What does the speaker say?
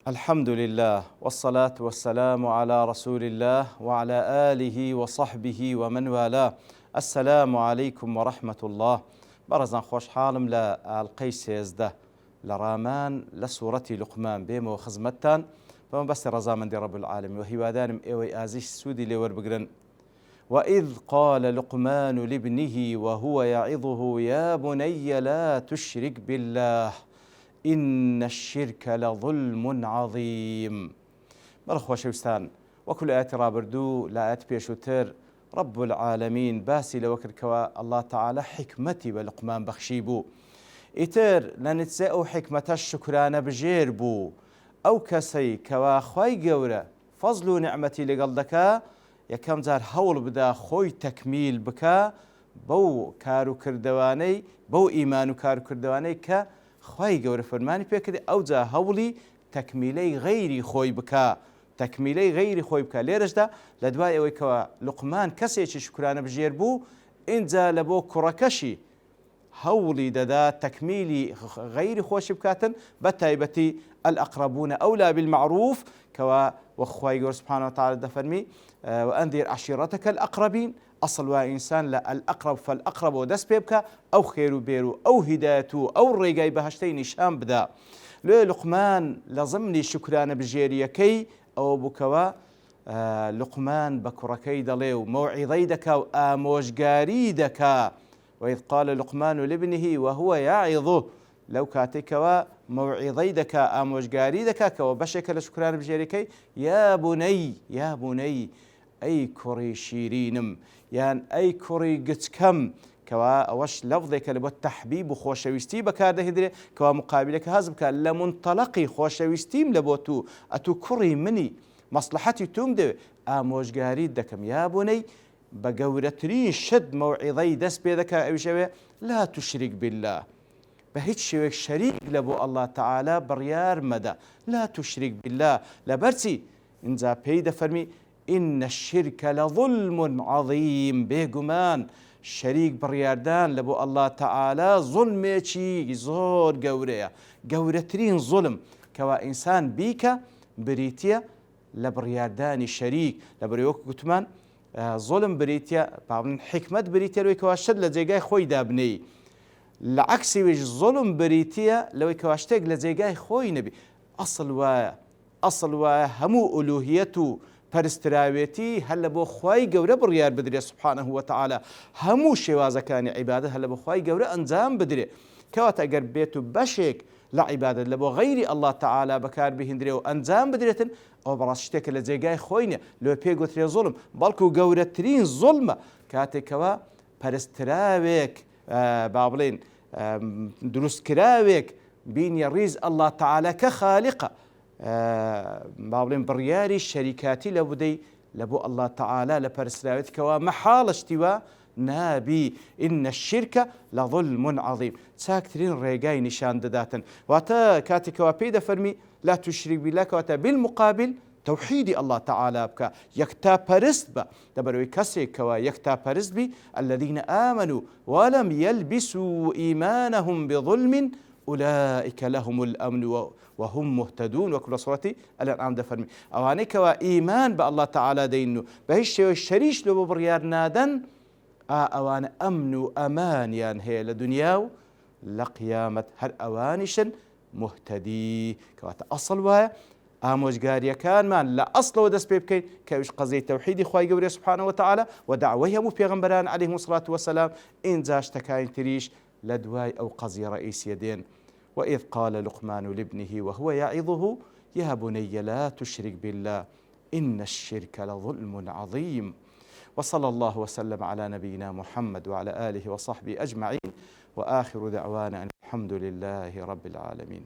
الحمد لله والصلاة والسلام على رسول الله وعلى آله وصحبه ومن والاه. السلام عليكم ورحمة الله. برزان خوش حالم لالقي سيزده لرامان لسورة لقمان بيم وخزمتان فما بس رزامن دي رب العالمين وهيوادانم ايوي ازيش سودي لور بقرن. وإذ قال لقمان لابنه وهو يعظه يا بني لا تشرك بالله إن الشرك لظلم عظيم. بەڵخۆ شەویستان وەکو لە ئاەتی ڕابردوو لە ئاەت پێشووتر رب العالمین باسی لەوە کردکەوە الله تعالى حکمەتی بە لقمان بەخشی بوو. ئیتر لە نتیجەی ئەو حکمەتە شکرانە بژێر بوو ئەو کەسەی کەوا خوای گەورە فەزل و نعمەتی لەگەڵ دەکا یەکەم جار هەوڵ بدا خۆی تەکمیل بکە بەو کار و کردوانەی بەو ئیمان و کار و کردوانەی کە خوای گەورە فەرمانی پێکردی ئەوجا هەوڵی تەکمیلەی غەیری خۆی بکە تەکمیلەی غەیری خۆی بکە. لێرەشدا لە دوای ئەوەی کەوە لقمان کەسێکی شکرانە بژێر بوو ئینجا لە بۆ کوڕەکەشی هەوڵی دەدا تەکمیلی غەیری خۆشی بکاتن بە تایبەتی الأقربون أولى بالمعروف كوا وخواي جور سبحانه وتعالى دفرمي وأنذر عشيرتك الأقربين أصل وإنسان لا الأقرب فالأقرب ودس بيبكا أو خير بيرو أو هدايته أو الرجاي بهشتين شام بدا لقمان لازمني شكران بجيريكي أو بكوا لقمان بكركي دليو موعظي دكا وآموشقاري دكا وإذ قال لقمان لابنه وهو يعظه لو كاتكوا موعظي دكا آموشقاري دكا كوا بشك لشكران بجيريكي يا بني أي كوري شيرينم يعني أي كوري قتكم كوا أوش لفظك لبو التحبيب وخوشويستي بكارده هدري كوا مقابلك هازبك لمنطلقي خوشويستيم لبوتو أتو كوري مني مصلحتي تومد آموشقاري دكم يا بني بقورترين شد موعظي دس بيدك أو شوي لا تشرك بالله بهيج شوي شريك لبو الله تعالى بريار مدى لا تشرك بالله لبرسي انزا بيدا فرمي إن الشرك لظلم عظيم بيقمان شريك برياردان لبو الله تعالى ظلميشي زور قورترين ظلم كوا إنسان بيكا بريتيا لبريارداني شريك لبريوك قتمان ظلم بريتيا بعض حكمة بريتيا لو يكواشد لزيقاي خوي دابني العكس ويج ظلم بريتيا لو يكواشتاق لزيقاي خوي نبي أصل وهمو ألوهيته پەرستراوێتی هەر لە بۆ خوای گەورە بڕیار بدرێ سبحانه وتعالى هەموو شێوازەکانی عیبادەت هەر لە بۆ خوای گەورە ئەنجام بدرێ کەواتە ئەگەر بێت و بەشێک لە عیبادەت لە بۆ غەیری الله تعالى بەکار بهێندرێ و ئەنجام بدرێتن ئەو بەڕاست شتێکە لە جێگای خۆی نیە لێ پێگوترێ زوڵم بەڵکو گەورەترین زوڵمە کاتێکەوە پەرستراوێک با بڵێن دروستکراوێک بینیە ڕیز الله تعالى کە خالقە بابلين برياري الشركاتي لبدي لبو الله تعالى لبرسلاوت كوا محالشتوا نابي إن الشرك لظلم عظيم ساكترين ريقاي نشان دداتن واتا كاتكوا بيدا فرمي لا تشرك بالله واتا بالمقابل توحيد الله تعالى بك يكتا برست با دبروي كسي كوا يكتا برست بي الذين آمنوا ولم يلبسوا إيمانهم بظلم أولئك لهم الأمن وهم مهتدون وكل صورتي الأنعام دفرمي أواني كوا إيمان بالله تعالى دينو بهش الشريش لو بريار نادن أوان أمن وأمان يعني هي لدنياو لقيامة هر أوانشن مهتدي كوا أصل ويا ئامۆژگاریەکان كان لە ئەسڵەوە دەست پێ بکەین کەویش قەزەی تەوحیدی خوای گەورەی سبحانه وتعالى ودعوەی هەموو پێغەمبەران عليهم الصلاة والسلام ئینجا شتەکانی تریش لە دوای ئەو قەزیە ڕئیسیە دێن. وإذ قال لقمان لابنه وهو يعظه يا بني لا تشرك بالله إن الشرك لظلم عظيم. وصلى الله وسلم على نبينا محمد وعلى آله وصحبه أجمعين وآخر دعوانا أن الحمد لله رب العالمين.